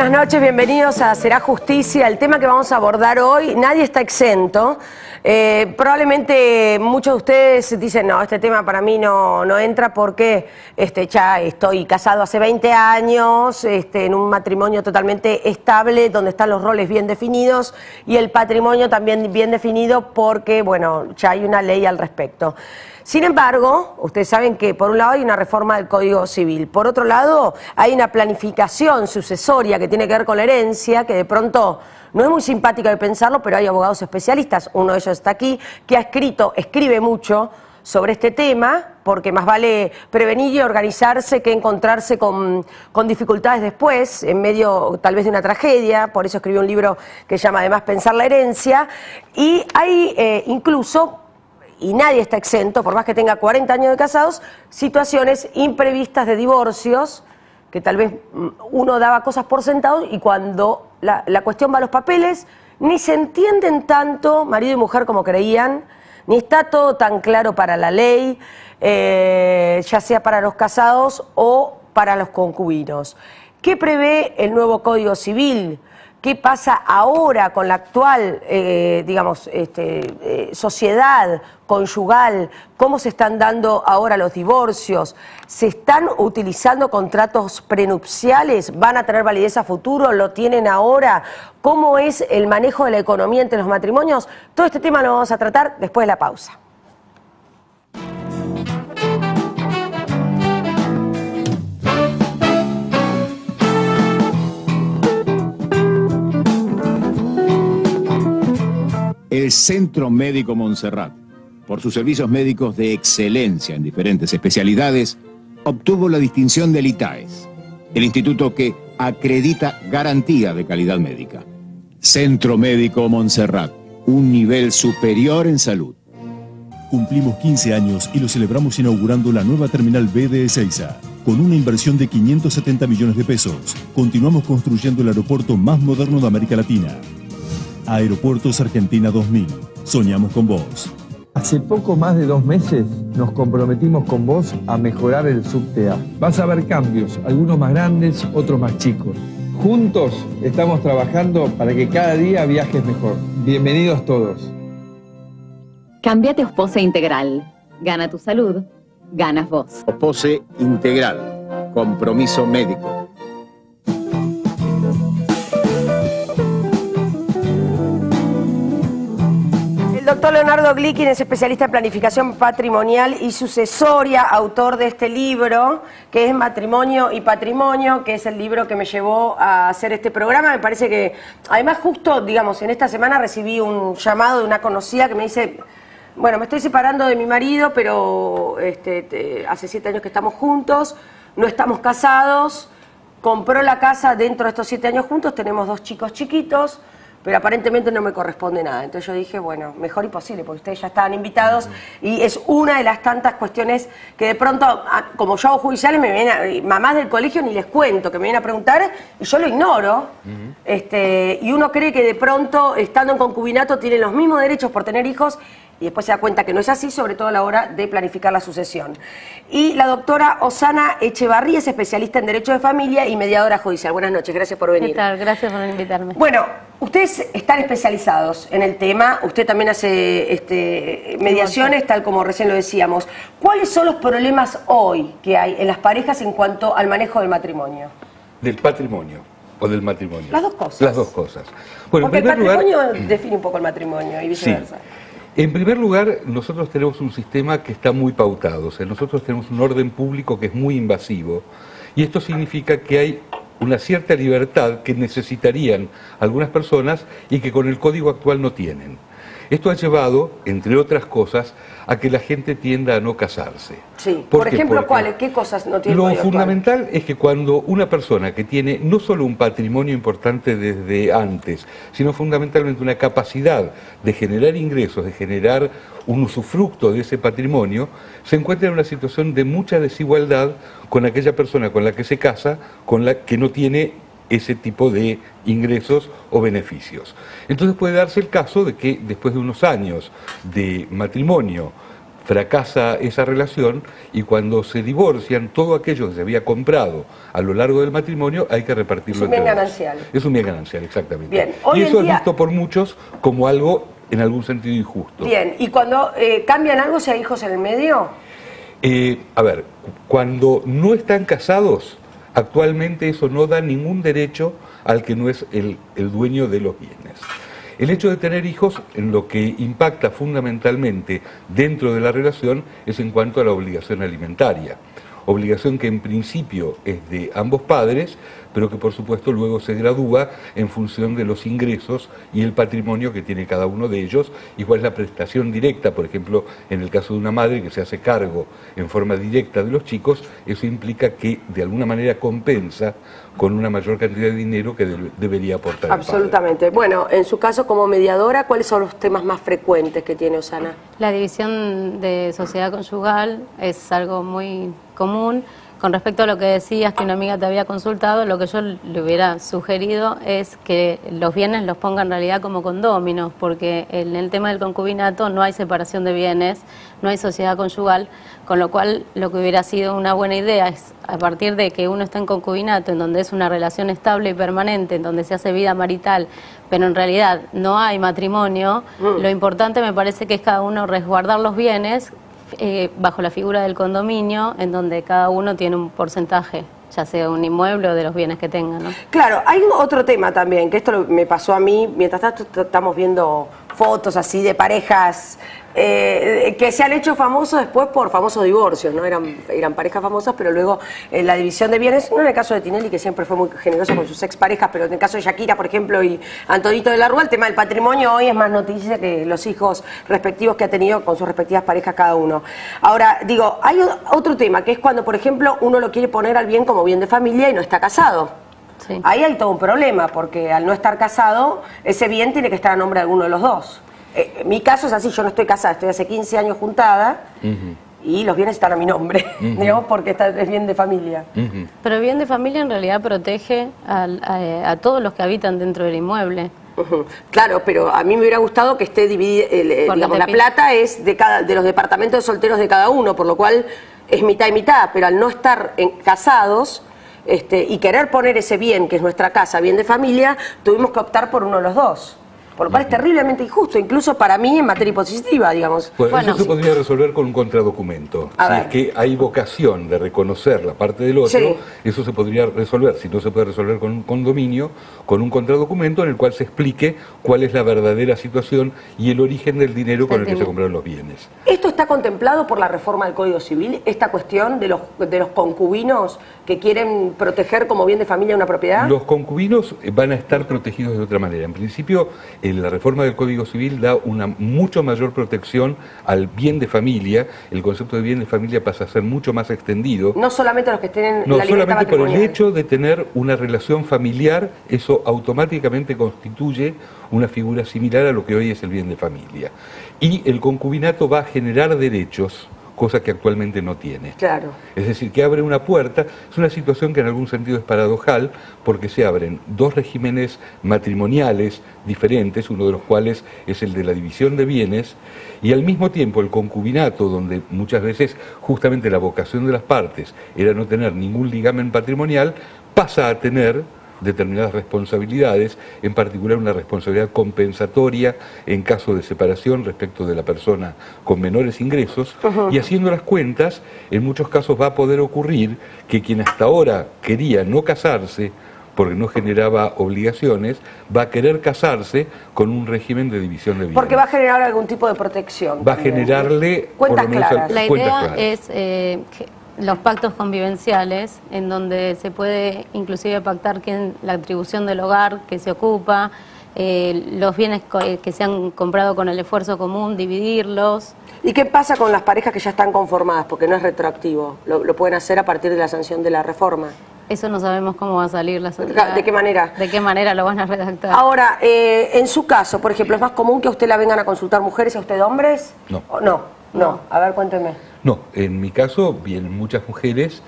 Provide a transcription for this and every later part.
buenas noches, bienvenidos a Será Justicia. El tema que vamos a abordar hoy, nadie está exento. Probablemente muchos de ustedes dicen, no, este tema para mí no entra porque ya estoy casado hace 20 años, en un matrimonio totalmente estable, donde están los roles bien definidos y el patrimonio también bien definido porque, bueno, ya hay una ley al respecto. Sin embargo, ustedes saben que por un lado hay una reforma del Código Civil, por otro lado hay una planificación sucesoria que tiene que ver con la herencia, que de pronto no es muy simpática de pensarlo, pero hay abogados especialistas, uno de ellos está aquí, que escribe mucho sobre este tema, porque más vale prevenir y organizarse que encontrarse con dificultades después, en medio tal vez de una tragedia. Por eso escribió un libro que se llama además Pensar la herencia, y hay incluso, y nadie está exento, por más que tenga 40 años de casados, situaciones imprevistas de divorcios, que tal vez uno daba cosas por sentado y cuando la cuestión va a los papeles, ni se entienden tanto marido y mujer como creían, ni está todo tan claro para la ley, ya sea para los casados o para los concubinos. ¿Qué prevé el nuevo Código Civil? ¿Qué pasa ahora con la actual, sociedad conyugal? ¿Cómo se están dando ahora los divorcios? ¿Se están utilizando contratos prenupciales? ¿Van a tener validez a futuro? ¿Lo tienen ahora? ¿Cómo es el manejo de la economía entre los matrimonios? Todo este tema lo vamos a tratar después de la pausa. El Centro Médico Montserrat, por sus servicios médicos de excelencia en diferentes especialidades, obtuvo la distinción del ITAES, el instituto que acredita garantía de calidad médica. Centro Médico Montserrat, un nivel superior en salud. Cumplimos 15 años y lo celebramos inaugurando la nueva Terminal B de Ezeiza. Con una inversión de 570 millones de pesos, continuamos construyendo el aeropuerto más moderno de América Latina. Aeropuertos Argentina 2000. Soñamos con vos. Hace poco más de 2 meses nos comprometimos con vos a mejorar el subte A. Vas a ver cambios, algunos más grandes, otros más chicos. Juntos estamos trabajando para que cada día viajes mejor. Bienvenidos todos. Cámbiate a Ospose Integral. Gana tu salud, ganas vos. Ospose Integral. Compromiso médico. El doctor Leonardo Glickin es especialista en planificación patrimonial y sucesoria, autor de este libro, que es Matrimonio y Patrimonio, que es el libro que me llevó a hacer este programa. Me parece que, además, justo, digamos, en esta semana recibí un llamado de una conocida que me dice, bueno, me estoy separando de mi marido, pero hace 7 años que estamos juntos, no estamos casados, compró la casa dentro de estos 7 años juntos, tenemos 2 chicos chiquitos, pero aparentemente no me corresponde nada. Entonces yo dije, bueno, mejor imposible, porque ustedes ya estaban invitados y es una de las tantas cuestiones que de pronto, como yo hago judiciales, me vienen mamás del colegio ni les cuento, que me vienen a preguntar y yo lo ignoro. Y uno cree que de pronto, estando en concubinato, tienen los mismos derechos por tener hijos y después se da cuenta que no es así, sobre todo a la hora de planificar la sucesión. Y la doctora Osana Echevarría es especialista en Derecho de Familia y mediadora judicial. Buenas noches, gracias por venir. ¿Qué tal? Gracias por invitarme. Bueno, ustedes están especializados en el tema, usted también hace mediaciones, tal como recién lo decíamos. ¿Cuáles son los problemas hoy que hay en las parejas en cuanto al manejo del matrimonio? Del patrimonio o del matrimonio. Las dos cosas. Las dos cosas. Bueno, porque el patrimonio define un poco el matrimonio y viceversa. Sí. En primer lugar, nosotros tenemos un sistema que está muy pautado, o sea, nosotros tenemos un orden público que es muy invasivo y esto significa que hay una cierta libertad que necesitarían algunas personas y que con el código actual no tienen. Esto ha llevado, entre otras cosas, a que la gente tienda a no casarse. Sí. Por ejemplo, ¿cuáles? ¿Qué cosas no tiene el código actual? Lo fundamental es que cuando una persona que tiene no solo un patrimonio importante desde antes, sino fundamentalmente una capacidad de generar ingresos, de generar un usufructo de ese patrimonio, se encuentra en una situación de mucha desigualdad con aquella persona con la que se casa, con la que no tiene ese tipo de ingresos o beneficios. Entonces puede darse el caso de que después de unos años de matrimonio fracasa esa relación y cuando se divorcian, todo aquello que se había comprado a lo largo del matrimonio hay que repartirlo entre dos. Es un bien ganancial. Es un bien ganancial, exactamente. Bien. Y eso es visto por muchos como algo en algún sentido injusto. Bien, ¿y cuando cambian algo si hay hijos en el medio? A ver, cuando no están casados, actualmente eso no da ningún derecho al que no es el dueño de los bienes. El hecho de tener hijos, en lo que impacta fundamentalmente dentro de la relación, es en cuanto a la obligación alimentaria. Obligación que en principio es de ambos padres, pero que por supuesto luego se gradúa en función de los ingresos y el patrimonio que tiene cada uno de ellos, y cuál es la prestación directa. Por ejemplo, en el caso de una madre que se hace cargo en forma directa de los chicos, eso implica que de alguna manera compensa con una mayor cantidad de dinero que debería aportar el Absolutamente. padre. Bueno, en su caso como mediadora, ¿cuáles son los temas más frecuentes que tiene Osana? La división de sociedad conyugal es algo muy común. Con respecto a lo que decías, que una amiga te había consultado, lo que yo le hubiera sugerido es que los bienes los ponga en realidad como condóminos, porque en el tema del concubinato no hay separación de bienes, no hay sociedad conyugal, con lo cual lo que hubiera sido una buena idea es, a partir de que uno está en concubinato, en donde es una relación estable y permanente, en donde se hace vida marital, pero en realidad no hay matrimonio, lo importante me parece que es cada uno resguardar los bienes, bajo la figura del condominio, en donde cada uno tiene un porcentaje, ya sea un inmueble o de los bienes que tenga, ¿no? Claro, hay otro tema también, que esto me pasó a mí, mientras tanto estamos viendo fotos así de parejas que se han hecho famosos después por famosos divorcios, ¿no? Eran parejas famosas, pero luego la división de bienes, no en el caso de Tinelli, que siempre fue muy generoso con sus exparejas, pero en el caso de Shakira, por ejemplo, y Antonito de la Rúa, el tema del patrimonio hoy es más noticia que los hijos respectivos que ha tenido con sus respectivas parejas cada uno. Ahora, digo, hay otro tema, que es cuando, por ejemplo, uno lo quiere poner al bien como bien de familia y no está casado. Sí. Ahí hay todo un problema, porque al no estar casado, ese bien tiene que estar a nombre de alguno de los dos. Mi caso es así, yo no estoy casada, estoy hace 15 años juntada y los bienes están a mi nombre, digamos, porque es bien de familia. Pero el bien de familia en realidad protege a todos los que habitan dentro del inmueble. Claro, pero a mí me hubiera gustado que esté dividida, digamos, la plata es de los departamentos de solteros de cada uno, por lo cual es mitad y mitad, pero al no estar casados y querer poner ese bien, que es nuestra casa, bien de familia, tuvimos que optar por uno de los dos. Por lo cual es terriblemente injusto, incluso para mí en materia impositiva, digamos. Bueno, eso se podría resolver con un contradocumento. Si es que hay vocación de reconocer la parte del otro, eso se podría resolver. Si no se puede resolver con un condominio, con un contradocumento en el cual se explique cuál es la verdadera situación y el origen del dinero con el que se compraron los bienes. ¿Esto está contemplado por la reforma del Código Civil? ¿Esta cuestión de los concubinos que quieren proteger como bien de familia una propiedad? Los concubinos van a estar protegidos de otra manera. En principio, la reforma del Código Civil da una mucho mayor protección al bien de familia. El concepto de bien de familia pasa a ser mucho más extendido. No solamente los que estén en no, la libertad solamente por el matrimonial. hecho de tener una relación familiar, eso automáticamente constituye una figura similar a lo que hoy es el bien de familia. Y el concubinato va a generar derechos, cosa que actualmente no tiene. Claro. Es decir, que abre una puerta. Es una situación que en algún sentido es paradojal, porque se abren dos regímenes matrimoniales diferentes, uno de los cuales es el de la división de bienes, y al mismo tiempo el concubinato, donde muchas veces justamente la vocación de las partes era no tener ningún ligamen patrimonial, pasa a tener determinadas responsabilidades, en particular una responsabilidad compensatoria en caso de separación respecto de la persona con menores ingresos, y haciendo las cuentas, en muchos casos va a poder ocurrir que quien hasta ahora quería no casarse porque no generaba obligaciones, va a querer casarse con un régimen de división de bienes. Porque va a generar algún tipo de protección. Va a también. generarle Cuentas por lo menos claras. La cuentas idea claras. es los pactos convivenciales, en donde se puede inclusive pactar la atribución del hogar que se ocupa, los bienes que se han comprado con el esfuerzo común, dividirlos. ¿Y qué pasa con las parejas que ya están conformadas? Porque no es retroactivo. Lo pueden hacer a partir de la sanción de la reforma. Eso no sabemos cómo va a salir ¿De qué manera? ¿De qué manera lo van a redactar? Ahora, en su caso, por ejemplo, ¿es más común que a usted la vengan a consultar mujeres y a usted hombres? No. ¿O no. A ver, cuénteme. No, en mi caso vienen muchas mujeres.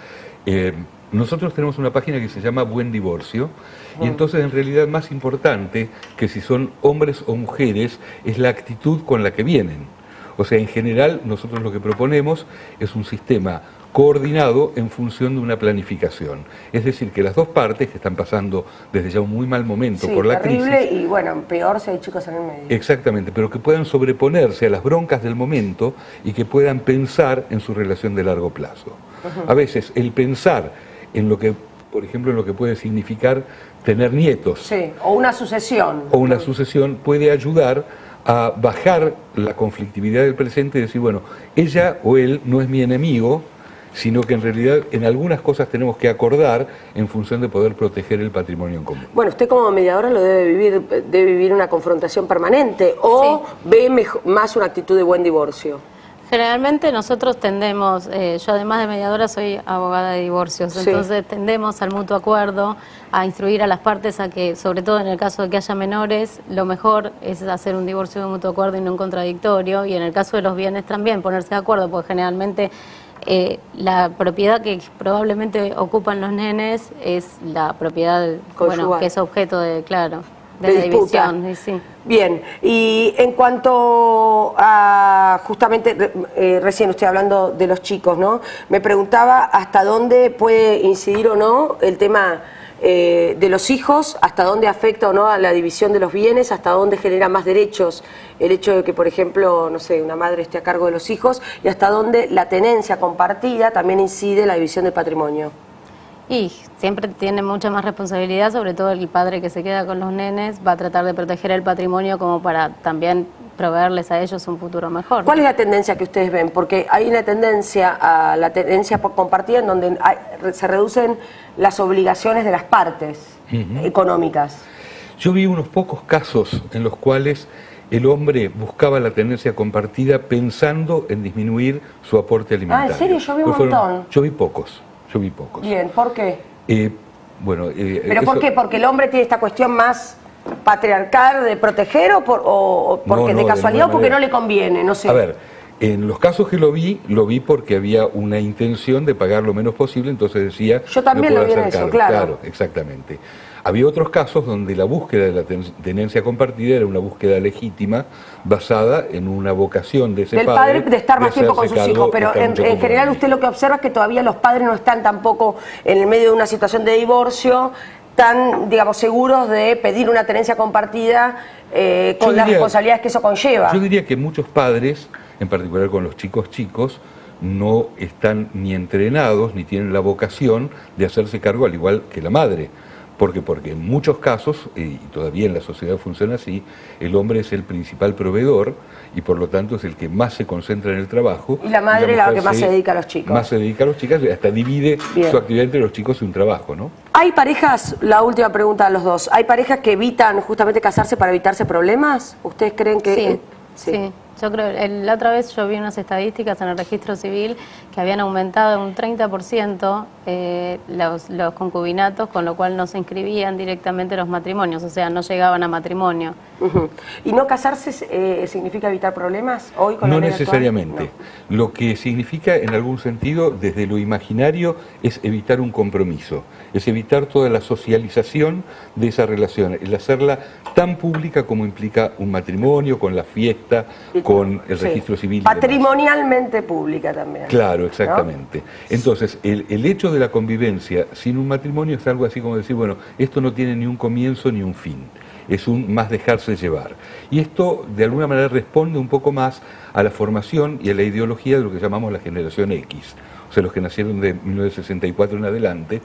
Nosotros tenemos una página que se llama Buen Divorcio, y entonces en realidad más importante que si son hombres o mujeres es la actitud con la que vienen. O sea, en general nosotros lo que proponemos es un sistema coordinado en función de una planificación. Es decir, que las dos partes que están pasando desde ya un muy mal momento por la terrible, crisis... y bueno, peor si hay chicos en el medio. Exactamente, pero que puedan sobreponerse a las broncas del momento y que puedan pensar en su relación de largo plazo. A veces el pensar en lo que, por ejemplo, en lo que puede significar tener nietos. Sí, o una sucesión. O una sucesión puede ayudar a bajar la conflictividad del presente y decir, bueno, ella o él no es mi enemigo, sino que en realidad en algunas cosas tenemos que acordar en función de poder proteger el patrimonio en común. Bueno, usted como mediadora lo debe vivir una confrontación permanente, o ve más una actitud de buen divorcio. Generalmente nosotros tendemos, yo además de mediadora soy abogada de divorcios, entonces tendemos al mutuo acuerdo, a instruir a las partes a que, sobre todo en el caso de que haya menores, lo mejor es hacer un divorcio de mutuo acuerdo y no un contradictorio, y en el caso de los bienes también ponerse de acuerdo, porque generalmente la propiedad que probablemente ocupan los nenes es la propiedad, bueno, que es objeto de, de la división. Sí. Bien, y en cuanto a, justamente, recién usted hablando de los chicos, ¿no? Me preguntaba hasta dónde puede incidir o no el tema de los hijos, hasta dónde afecta o no a la división de los bienes, hasta dónde genera más derechos el hecho de que, por ejemplo, no sé, una madre esté a cargo de los hijos, y hasta dónde la tenencia compartida también incide en la división del patrimonio. Y siempre tiene mucha más responsabilidad, sobre todo el padre que se queda con los nenes, va a tratar de proteger el patrimonio como para también proveerles a ellos un futuro mejor. ¿Cuál es la tendencia que ustedes ven? Porque hay una tendencia a la tenencia compartida en donde se reducen las obligaciones de las partes económicas. Yo vi unos pocos casos en los cuales el hombre buscaba la tenencia compartida pensando en disminuir su aporte alimentario. ¿En serio? Yo vi un montón. Yo vi pocos. Bien, ¿por qué? Bueno, ¿pero por qué? ¿Porque el hombre tiene esta cuestión más patriarcal de proteger o porque de casualidad o porque no le conviene? No sé. A ver, en los casos que lo vi porque había una intención de pagar lo menos posible, entonces decía... Yo también lo vi en eso, claro. Claro, exactamente. Había otros casos donde la búsqueda de la tenencia compartida era una búsqueda legítima basada en una vocación de ese padre de estar más tiempo con sus hijos, pero en general usted lo que observa es que todavía los padres no están tampoco en el medio de una situación de divorcio tan, digamos, seguros de pedir una tenencia compartida con las responsabilidades que eso conlleva. Yo diría que muchos padres, en particular con los chicos, no están ni entrenados ni tienen la vocación de hacerse cargo al igual que la madre. Porque en muchos casos, y todavía en la sociedad funciona así, el hombre es el principal proveedor y por lo tanto es el que más se concentra en el trabajo. Y la madre es la que más se dedica a los chicos. Más se dedica a los chicos y hasta divide su actividad entre los chicos y un trabajo, ¿no? ¿Hay parejas, la última pregunta a los dos, hay parejas que evitan justamente casarse para evitarse problemas? ¿Ustedes creen que...? Sí. Yo creo, la otra vez yo vi unas estadísticas en el registro civil que habían aumentado un 30% los concubinatos, con lo cual no se inscribían directamente los matrimonios, o sea, no llegaban a matrimonio. ¿Y no casarse significa evitar problemas hoy con la ley actual? No necesariamente. No. Lo que significa, en algún sentido, desde lo imaginario, es evitar un compromiso, es evitar toda la socialización de esa relación, el hacerla tan pública como implica un matrimonio, con la fiesta, con el registro civil. Patrimonialmente pública también. Claro, exactamente. ¿No? Entonces, el hecho de la convivencia sin un matrimonio es algo así como decir, bueno, esto no tiene ni un comienzo ni un fin, es un más dejarse llevar. Y esto, de alguna manera, responde un poco más a la formación y a la ideología de lo que llamamos la generación X, o sea, los que nacieron de 1964 en adelante,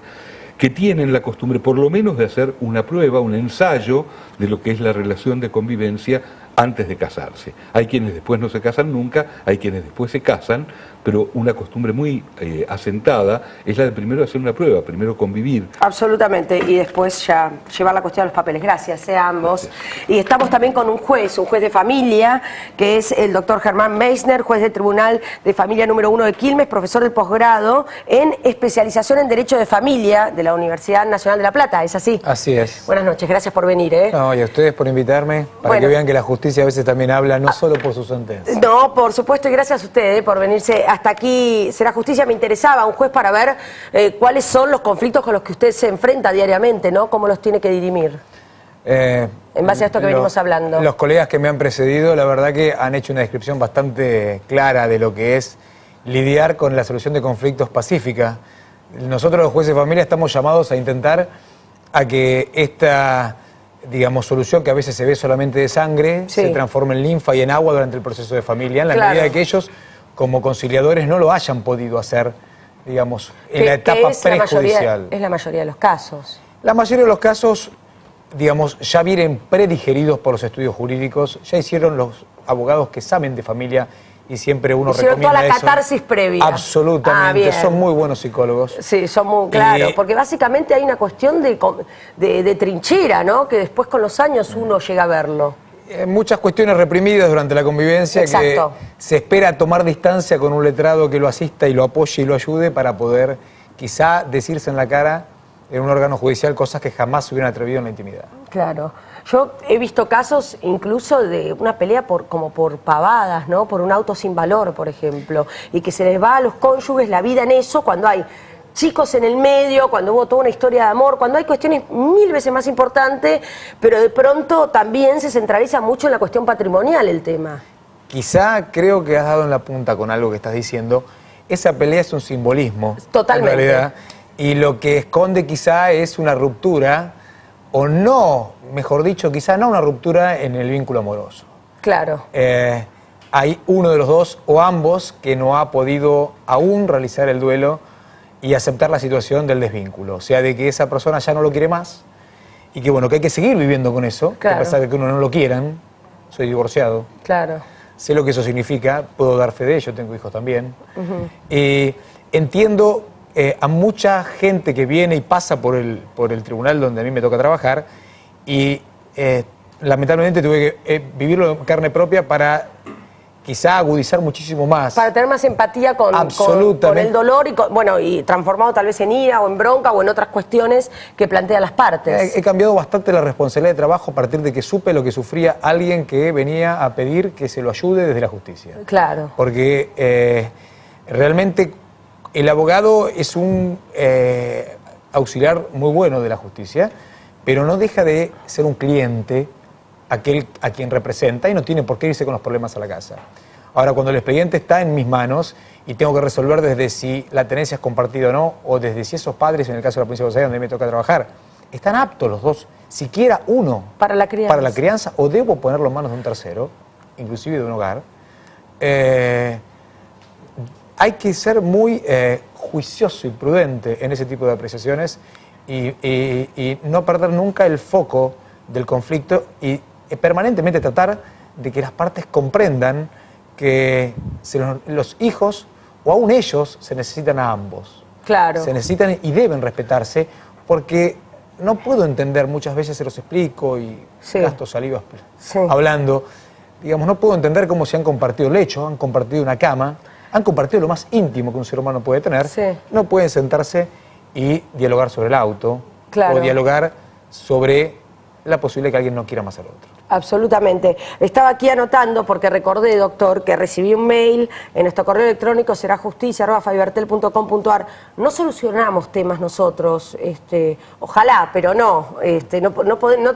que tienen la costumbre, por lo menos, de hacer una prueba, un ensayo de lo que es la relación de convivencia antes de casarse. Hay quienes después no se casan nunca, hay quienes después se casan, pero una costumbre muy asentada es la de primero hacer una prueba, primero convivir. Absolutamente, y después ya llevar la cuestión a los papeles. Gracias a ambos. Gracias. Y estamos también con un juez de familia, que es el doctor Germán Meissner, juez del Tribunal de Familia número 1 de Quilmes, profesor de posgrado en especialización en Derecho de Familia de la Universidad Nacional de La Plata, ¿es así? Así es. Buenas noches, gracias por venir. No, y a ustedes por invitarme, para que vean que la justicia a veces también habla, no solo por sus sentencias. No, por supuesto, y gracias a ustedes por venirse hasta aquí. Será Justicia, me interesaba un juez para ver cuáles son los conflictos con los que usted se enfrenta diariamente, ¿no? ¿Cómo los tiene que dirimir? En base a esto que venimos hablando. Los colegas que me han precedido, la verdad que han hecho una descripción bastante clara de lo que es lidiar con la solución de conflictos pacífica. Nosotros los jueces de familia estamos llamados a intentar a que esta, digamos, solución que a veces se ve solamente de sangre, se transforme en linfa y en agua durante el proceso de familia, en la medida de que ellos, como conciliadores, no lo hayan podido hacer, digamos, en la etapa prejudicial. Es la mayoría de los casos. La mayoría de los casos, digamos, ya vienen predigeridos por los estudios jurídicos, ya hicieron los abogados que saben de familia y siempre uno recomienda toda la eso. catarsis previa. Absolutamente, son muy buenos psicólogos. Sí, son muy, claro, porque básicamente hay una cuestión de trinchera, ¿no? Que después con los años uno llega a verlo. Muchas cuestiones reprimidas durante la convivencia. Exacto. Que se espera tomar distancia con un letrado que lo asista y lo apoye y lo ayude para poder quizá decirse en la cara en un órgano judicial cosas que jamás se hubieran atrevido en la intimidad. Claro. Yo he visto casos incluso de una pelea como por pavadas, ¿no? Por un auto sin valor, por ejemplo, y que se les va a los cónyuges la vida en eso cuando hay chicos en el medio, cuando hubo toda una historia de amor, cuando hay cuestiones 1000 veces más importantes, pero de pronto también se centraliza mucho en la cuestión patrimonial el tema. Quizá creo que has dado en la punta con algo que estás diciendo. Esa pelea es un simbolismo. Totalmente. En realidad. Y lo que esconde quizá es una ruptura, o no, mejor dicho, quizá no una ruptura en el vínculo amoroso. Claro. Hay uno de los dos o ambos que no ha podido aún realizar el duelo y aceptar la situación del desvínculo. O sea, de que esa persona ya no lo quiere más y que, bueno, que hay que seguir viviendo con eso, claro. A pesar de que uno no lo quieran. Soy divorciado. Claro. Sé lo que eso significa, puedo dar fe de ello, tengo hijos también. Entiendo a mucha gente que viene y pasa por el tribunal donde a mí me toca trabajar y lamentablemente tuve que vivirlo en carne propia para quizá agudizar muchísimo más. Para tener más empatía con el dolor y transformado tal vez en ira o en bronca o en otras cuestiones que plantean las partes. He cambiado bastante la responsabilidad de trabajo a partir de que supe lo que sufría alguien que venía a pedir que se lo ayude desde la justicia. Claro. Porque realmente el abogado es un auxiliar muy bueno de la justicia, pero no deja de ser un cliente aquel a quien representa y no tiene por qué irse con los problemas a la casa. Ahora, cuando el expediente está en mis manos y tengo que resolver desde si la tenencia es compartida o no, o desde si esos padres, en el caso de la provincia de Buenos Aires, donde me toca trabajar, están aptos los dos, siquiera uno, para la crianza, o debo ponerlo en manos de un tercero, inclusive de un hogar, hay que ser muy juicioso y prudente en ese tipo de apreciaciones y no perder nunca el foco del conflicto y permanentemente tratar de que las partes comprendan que los hijos o aún ellos se necesitan a ambos. Claro. Se necesitan y deben respetarse porque no puedo entender, muchas veces se los explico y gasto saliva hablando, digamos, no puedo entender cómo se han compartido lecho, han compartido una cama, han compartido lo más íntimo que un ser humano puede tener, no pueden sentarse y dialogar sobre el auto o dialogar sobre la posibilidad de que alguien no quiera más al otro. Absolutamente. Estaba aquí anotando porque recordé, doctor, que recibí un mail en nuestro correo electrónico serajusticia@fabibertel.com.ar. No solucionamos temas nosotros, ojalá, pero no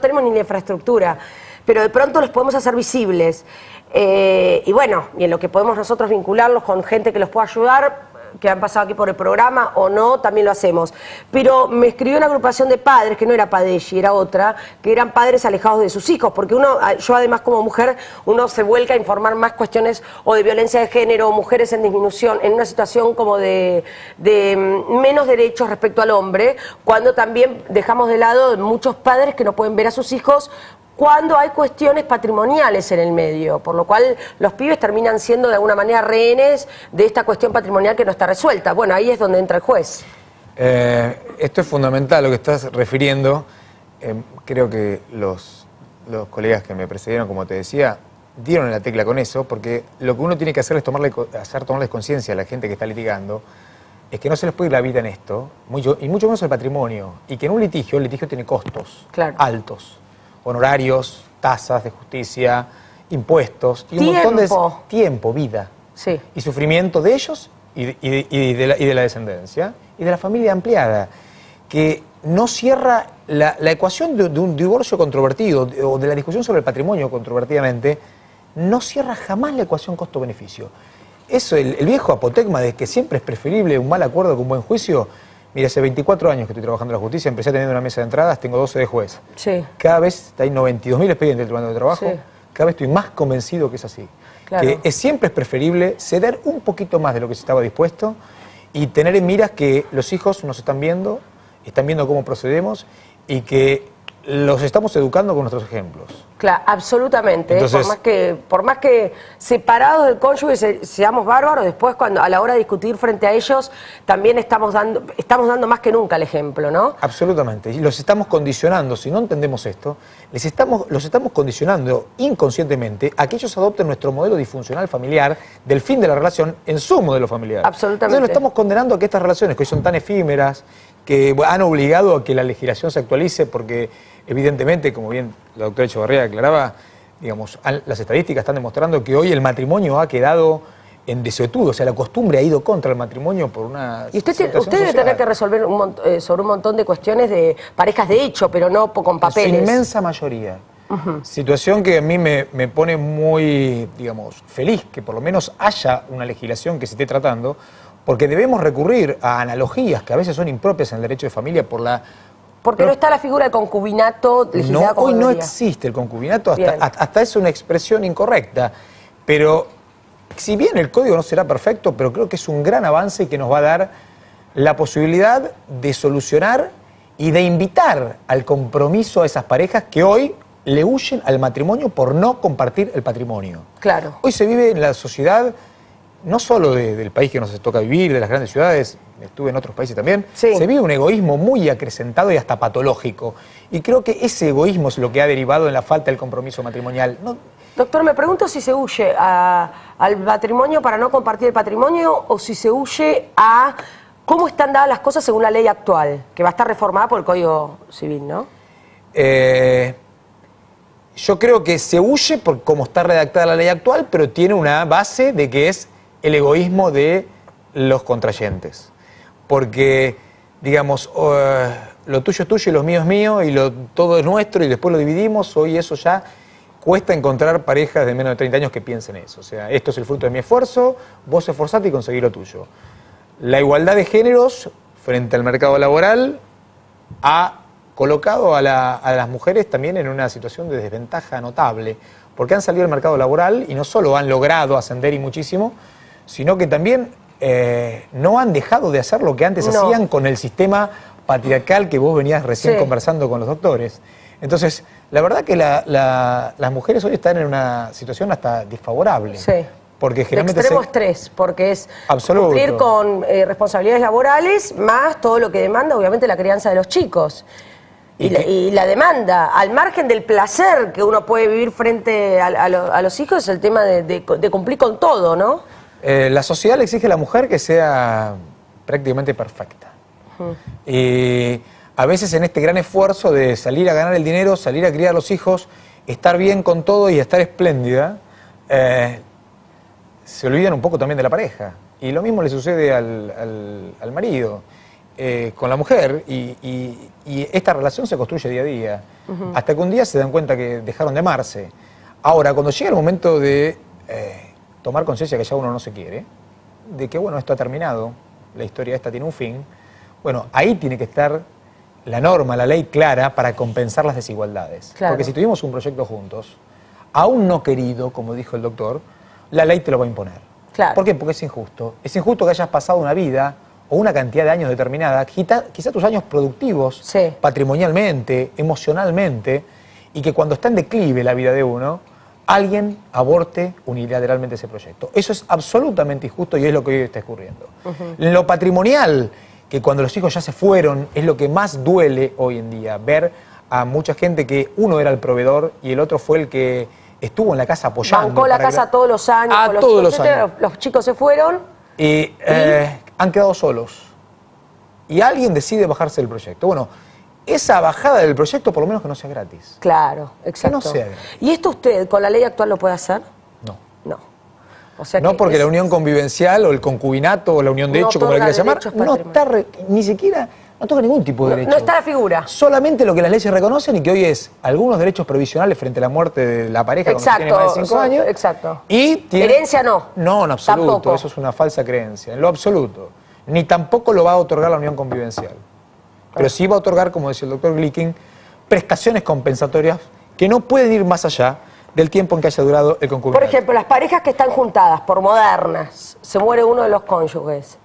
tenemos ni la infraestructura, pero de pronto los podemos hacer visibles. Y bueno, y en lo que podemos nosotros vincularlos con gente que los pueda ayudar, que han pasado aquí por el programa o no, también lo hacemos. Pero me escribió una agrupación de padres, que no era Padeschi, era otra, que eran padres alejados de sus hijos, porque yo además como mujer, uno se vuelca a informar más cuestiones o de violencia de género, mujeres en disminución, en una situación como de menos derechos respecto al hombre, cuando también dejamos de lado muchos padres que no pueden ver a sus hijos cuando hay cuestiones patrimoniales en el medio, por lo cual los pibes terminan siendo de alguna manera rehenes de esta cuestión patrimonial que no está resuelta. Bueno, ahí es donde entra el juez. Esto es fundamental, lo que estás refiriendo. Creo que los colegas que me precedieron, como te decía, dieron en la tecla con eso, porque lo que uno tiene que hacer es tomarles conciencia a la gente que está litigando, es que no se les puede ir la vida en esto, y mucho menos el patrimonio, y que en el litigio tiene costos altos. Honorarios, tasas de justicia, impuestos y un montón de tiempo, vida y sufrimiento de ellos y de la descendencia y de la familia ampliada, que no cierra la ecuación de un divorcio controvertido o de la discusión sobre el patrimonio controvertidamente no cierra jamás la ecuación costo-beneficio. Eso, el viejo apotegma de que siempre es preferible un mal acuerdo que un buen juicio. Mira, hace 24 años que estoy trabajando en la justicia, empecé teniendo una mesa de entradas, tengo 12 de juez. Sí. Cada vez hay 92.000 expedientes del Tribunal de Trabajo, Sí. cada vez estoy más convencido que es así. Claro. Que siempre es preferible ceder un poquito más de lo que se estaba dispuesto y tener en miras que los hijos nos están viendo cómo procedemos y que los estamos educando con nuestros ejemplos. Claro, absolutamente. Entonces, por más que separados del cónyuge seamos bárbaros, después a la hora de discutir frente a ellos, también estamos dando más que nunca el ejemplo, ¿no? Absolutamente. Y los estamos condicionando, si no entendemos esto, los estamos condicionando inconscientemente a que ellos adopten nuestro modelo disfuncional familiar del fin de la relación en su modelo familiar. Absolutamente. Entonces lo estamos condenando a que estas relaciones, que hoy son tan efímeras, que han obligado a que la legislación se actualice porque, evidentemente, como bien la doctora Echevarría aclaraba, digamos, las estadísticas están demostrando que hoy el matrimonio ha quedado en desuetudo, o sea, la costumbre ha ido contra el matrimonio por una Y usted situación debe social. tener que resolver sobre un montón de cuestiones de parejas de hecho, pero no con papeles. En su inmensa mayoría. Situación que a mí me pone muy, digamos, feliz que por lo menos haya una legislación que se esté tratando, porque debemos recurrir a analogías que a veces son impropias en el derecho de familia Porque no está la figura del concubinato legislada como hoy no debería. existe el concubinato, Bien. hasta es una expresión incorrecta. Pero si bien el código no será perfecto, pero creo que es un gran avance y que nos va a dar la posibilidad de solucionar y de invitar al compromiso a esas parejas que hoy le huyen al matrimonio por no compartir el patrimonio. Claro. Hoy se vive en la sociedad, no solo del país que nos toca vivir, de las grandes ciudades, estuve en otros países también, Sí. se vive un egoísmo muy acrecentado y hasta patológico. Y creo que ese egoísmo es lo que ha derivado en la falta del compromiso matrimonial. No, Doctor, me pregunto si se huye al matrimonio para no compartir el patrimonio o si se huye a cómo están dadas las cosas según la ley actual, que va a estar reformada por el Código Civil, ¿no? Yo creo que se huye por cómo está redactada la ley actual, pero tiene una base de que es el egoísmo de los contrayentes. Porque, digamos, lo tuyo es tuyo y lo mío es mío y todo es nuestro y después lo dividimos, hoy eso ya cuesta encontrar parejas de menos de 30 años que piensen eso. O sea, esto es el fruto de mi esfuerzo, vos esforzate y conseguí lo tuyo. La igualdad de géneros frente al mercado laboral ha colocado a las mujeres también en una situación de desventaja notable, porque han salido al mercado laboral y no solo han logrado ascender y muchísimo, sino que también no han dejado de hacer lo que antes hacían con el sistema patriarcal que vos venías recién conversando con los doctores. Entonces, la verdad que las mujeres hoy están en una situación hasta desfavorable. Sí. Porque generalmente de extremo estrés, porque es Absoluto. cumplir con responsabilidades laborales más todo lo que demanda, obviamente, la crianza de los chicos. Y la demanda, al margen del placer que uno puede vivir frente a los hijos, es el tema de cumplir con todo, ¿no? La sociedad le exige a la mujer que sea prácticamente perfecta. Y a veces en este gran esfuerzo de salir a ganar el dinero, salir a criar a los hijos, estar bien con todo y estar espléndida, se olvidan un poco también de la pareja. Y lo mismo le sucede al marido con la mujer. Y esta relación se construye día a día. Hasta que un día se dan cuenta que dejaron de amarse. Ahora, cuando llega el momento de tomar conciencia que ya uno no se quiere, de que bueno, esto ha terminado, la historia esta tiene un fin, bueno, ahí tiene que estar la norma, la ley clara para compensar las desigualdades. Claro. Porque si tuvimos un proyecto juntos, aún no querido, como dijo el doctor, la ley te lo va a imponer. Claro. ¿Por qué? Porque es injusto. Es injusto que hayas pasado una vida o una cantidad de años determinada, quizá tus años productivos, patrimonialmente, emocionalmente, y que cuando está en declive la vida de uno, alguien aborte unilateralmente ese proyecto. Eso es absolutamente injusto y es lo que hoy está ocurriendo. Lo patrimonial, que cuando los hijos ya se fueron, es lo que más duele hoy en día, ver a mucha gente que uno era el proveedor y el otro fue el que estuvo en la casa apoyando. Bancó la casa todos los años. Todos los años. Los chicos se fueron. Y han quedado solos. Y alguien decide bajarse del proyecto. Bueno, esa bajada del proyecto por lo menos que no sea gratis. Claro, exacto. Que no sea gratis. ¿Y esto usted con la ley actual lo puede hacer? No. No. O sea No, que porque la unión convivencial o el concubinato o la unión de hecho, como la quieras llamar, no está ni siquiera No toca ningún tipo de derecho. No está la figura. Solamente lo que las leyes reconocen y que hoy es algunos derechos provisionales frente a la muerte de la pareja cuando tiene más de 5 años. Exacto. Y tiene... Herencia no. No, en absoluto. Tampoco. Eso es una falsa creencia. En lo absoluto. Ni tampoco lo va a otorgar la unión convivencial. Pero sí va a otorgar, como decía el doctor Glicking, prestaciones compensatorias que no pueden ir más allá del tiempo en que haya durado el concubinato. Por ejemplo, las parejas que están juntadas por modernas, se muere uno de los cónyuges.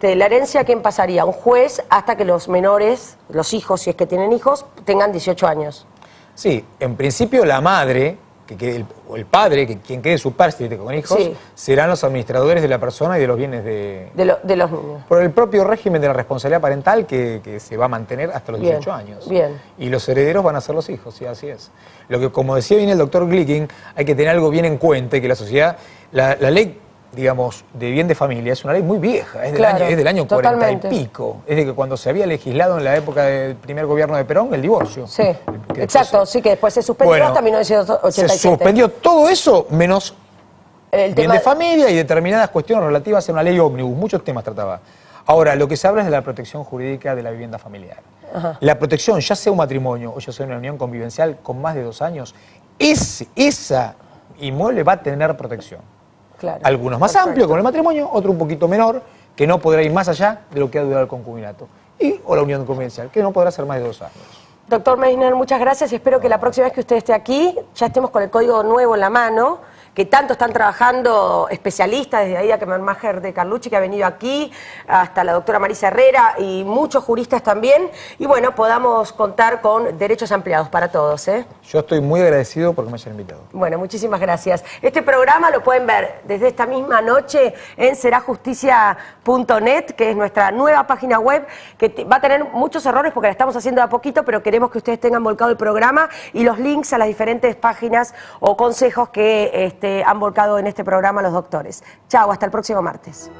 La herencia, ¿quién pasaría? Un juez hasta que los menores, los hijos, si es que tienen hijos, tengan 18 años. Sí, en principio la madre, o el padre, quien quede su parte con hijos, sí, serán los administradores de la persona y de los bienes de los niños. Por el propio régimen de la responsabilidad parental que se va a mantener hasta los 18 años. Bien. Y los herederos van a ser los hijos, sí, así es. Lo que, como decía bien el doctor Glicking, hay que tener algo bien en cuenta, que la sociedad, la ley, digamos, de bien de familia es una ley muy vieja, es del año 40 y pico. Es de que cuando se había legislado en la época del primer gobierno de Perón el divorcio. Sí, exacto, sí, que después se suspendió hasta 1987. Se suspendió todo eso menos el bien de familia y determinadas cuestiones relativas a una ley ómnibus. Muchos temas trataba. Ahora, lo que se habla es de la protección jurídica de la vivienda familiar. Ajá. La protección, ya sea un matrimonio o ya sea una unión convivencial con más de 2 años, esa inmueble va a tener protección. Claro, algunos más amplios con el matrimonio, otro un poquito menor, que no podrá ir más allá de lo que ha durado el concubinato. O la unión convivencial, que no podrá ser más de 2 años. Doctor Meissner, muchas gracias y espero que la próxima vez que usted esté aquí ya estemos con el código nuevo en la mano, que tanto están trabajando especialistas, desde Aida Kemmermacher de Carlucci, que ha venido aquí, hasta la doctora Marisa Herrera y muchos juristas también, y bueno, podamos contar con derechos ampliados para todos, ¿eh? Yo estoy muy agradecido porque me hayan invitado. Bueno, muchísimas gracias. Este programa lo pueden ver desde esta misma noche en serajusticia.net, que es nuestra nueva página web, que va a tener muchos errores porque la estamos haciendo de a poquito, pero queremos que ustedes tengan volcado el programa y los links a las diferentes páginas o consejos que han volcado en este programa los doctores. Chao, hasta el próximo martes.